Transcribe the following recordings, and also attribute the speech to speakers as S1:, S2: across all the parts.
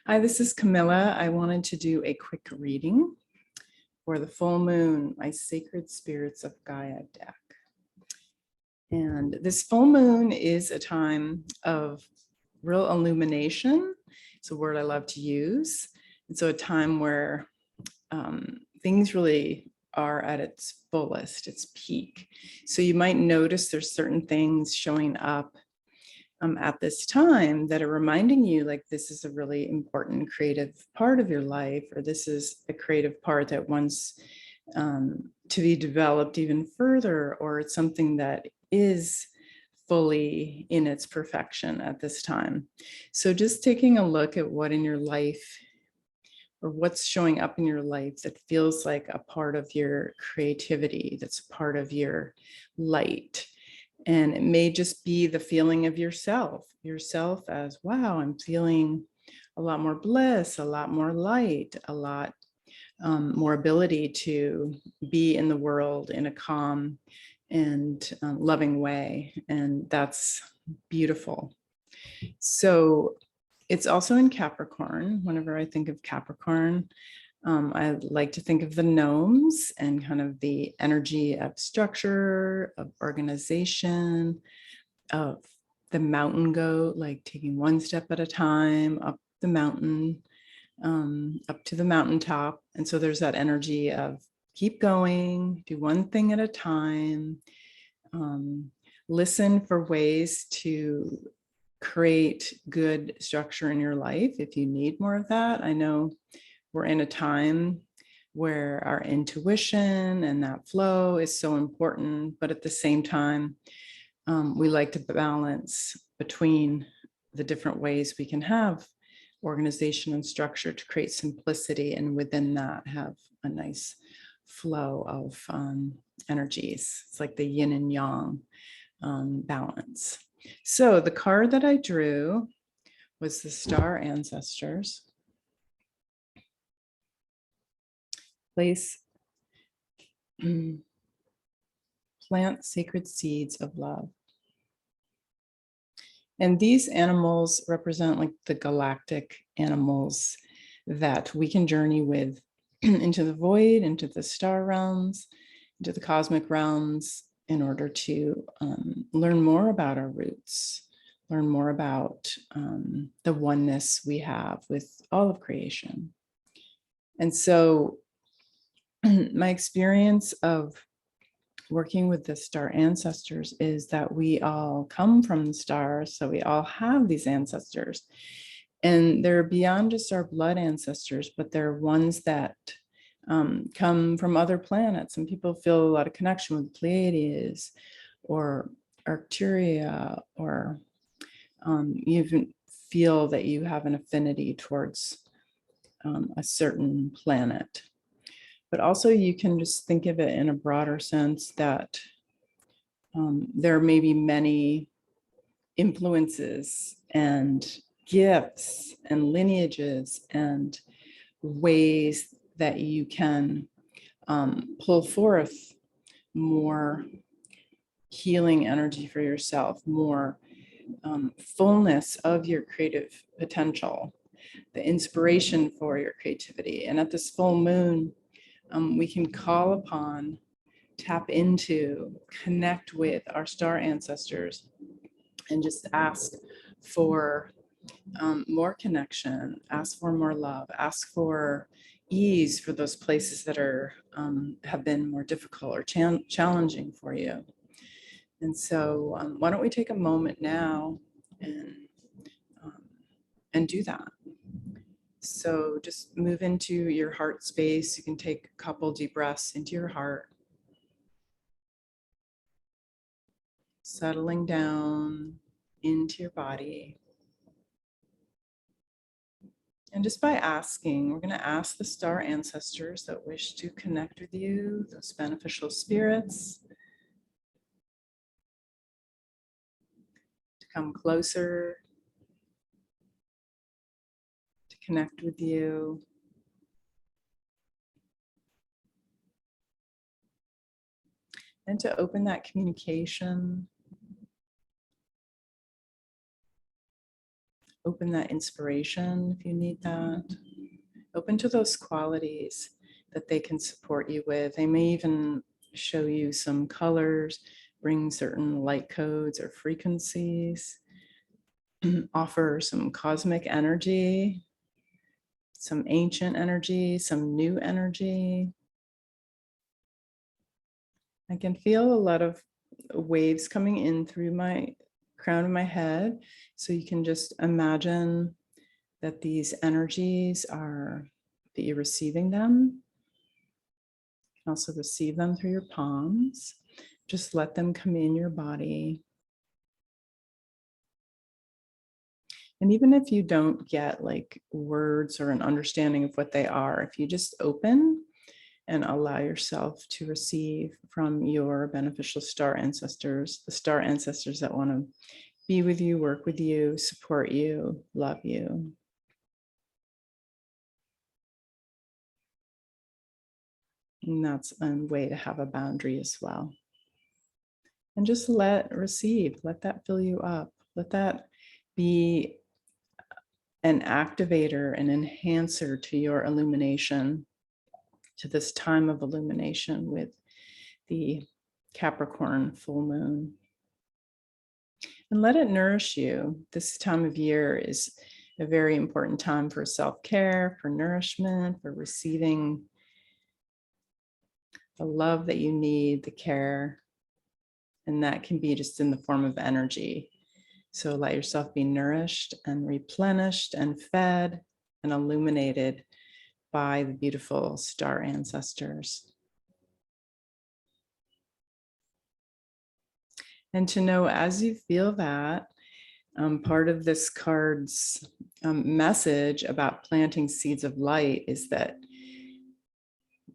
S1: Hi, this is Camilla. I wanted to do a quick reading for the full moon, my Sacred Spirits of Gaia deck. And this full moon is a time of real illumination. It's a word I love to use. And so a time where things really are at its fullest, its peak. So you might notice there's certain things showing up at this time that are reminding you like this is a really important creative part of your life, or this is a creative part that wants to be developed even further, or it's something that is fully in its perfection at this time. So just taking a look at what in your life or what's showing up in your life that feels like a part of your creativity, that's a part of your light. And it may just be the feeling of yourself as, wow, I'm feeling a lot more bliss, a lot more light, a lot more ability to be in the world in a calm and loving way. And that's beautiful. So it's also in Capricorn. Whenever I think of Capricorn, I like to think of the gnomes and kind of the energy of structure, of organization, of the mountain goat, like taking one step at a time up the mountain, up to the mountaintop. And so there's that energy of keep going, do one thing at a time, listen for ways to create good structure in your life if you need more of that. I know we're in a time where our intuition and that flow is so important, but at the same time, we like to balance between the different ways we can have organization and structure to create simplicity, and within that have a nice flow of energies. It's like the yin and yang balance. So the card that I drew was the Star Ancestors. Plant sacred seeds of love. And these animals represent like the galactic animals that we can journey with into the void, into the star realms, into the cosmic realms, in order to learn more about our roots, learn more about the oneness we have with all of creation. And so my experience of working with the star ancestors is that we all come from the stars, so we all have these ancestors. And they're beyond just our blood ancestors, but they're ones that come from other planets. Some people feel a lot of connection with the Pleiades or Arcturia, or you even feel that you have an affinity towards a certain planet. But also you can just think of it in a broader sense that there may be many influences and gifts and lineages and ways that you can pull forth more healing energy for yourself, more fullness of your creative potential, the inspiration for your creativity. And at this full moon, we can call upon, tap into, connect with our star ancestors, and just ask for more connection, ask for more love, ask for ease for those places that are have been more difficult or challenging for you. And so why don't we take a moment now and do that. So just move into your heart space. You can take a couple deep breaths into your heart, settling down into your body. And just by asking, we're going to ask the star ancestors that wish to connect with you, those beneficial spirits, to come closer, to connect with you. And to open that communication, Open that inspiration if you need that. Open to those qualities that they can support you with. They may even show you some colors, bring certain light codes or frequencies, offer some cosmic energy, some ancient energy, some new energy. I can feel a lot of waves coming in through my crown of my head. So you can just imagine that these energies are, that you're receiving them. You can also receive them through your palms. Just let them come in your body. And even if you don't get like words or an understanding of what they are, if you just open and allow yourself to receive from your beneficial star ancestors, the star ancestors that want to be with you, work with you, support you, love you. And that's a way to have a boundary as well. And just receive, let that fill you up. Let that be an activator, an enhancer to your illumination, to this time of illumination with the Capricorn full moon. And let it nourish you. This time of year is a very important time for self-care, for nourishment, for receiving the love that you need, the care. And that can be just in the form of energy. So let yourself be nourished and replenished and fed and illuminated by the beautiful star ancestors. And to know as you feel that, part of this card's message about planting seeds of light is that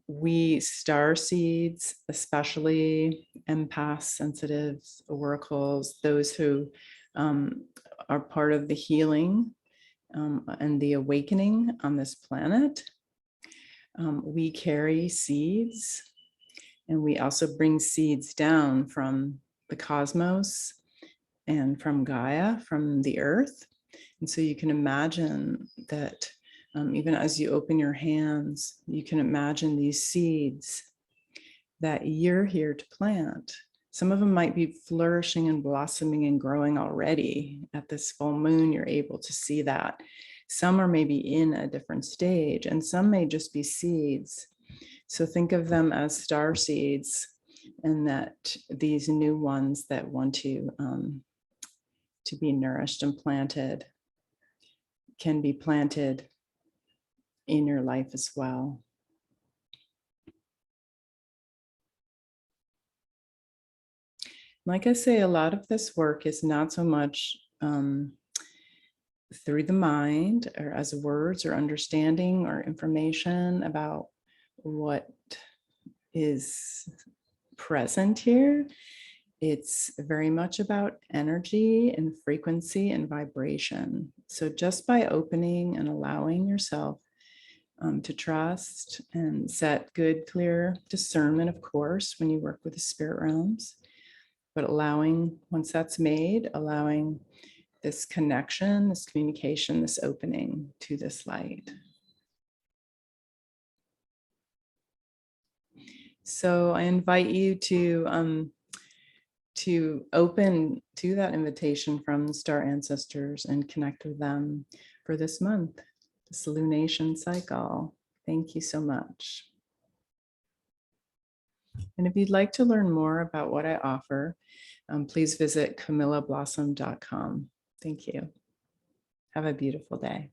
S1: we star seeds, especially empaths, sensitives, oracles, those who are part of the healing and the awakening on this planet. We carry seeds, and we also bring seeds down from the cosmos and from Gaia, from the earth. And so you can imagine that even as you open your hands, you can imagine these seeds that you're here to plant. Some of them might be flourishing and blossoming and growing already. At this full moon, you're able to see that. Some are maybe in a different stage, and some may just be seeds. So think of them as star seeds, and that these new ones that want to be nourished and planted can be planted in your life as well. Like I say, a lot of this work is not so much through the mind or as words or understanding or information about what is present here. It's very much about energy and frequency and vibration. So just by opening and allowing yourself to trust and set good, clear discernment, of course, when you work with the spirit realms, but allowing, once that's made, allowing this connection, this communication, this opening to this light. So I invite you to open to that invitation from the star ancestors and connect with them for this month, this lunation cycle. Thank you so much. And if you'd like to learn more about what I offer, please visit camillablossom.com. Thank you. Have a beautiful day.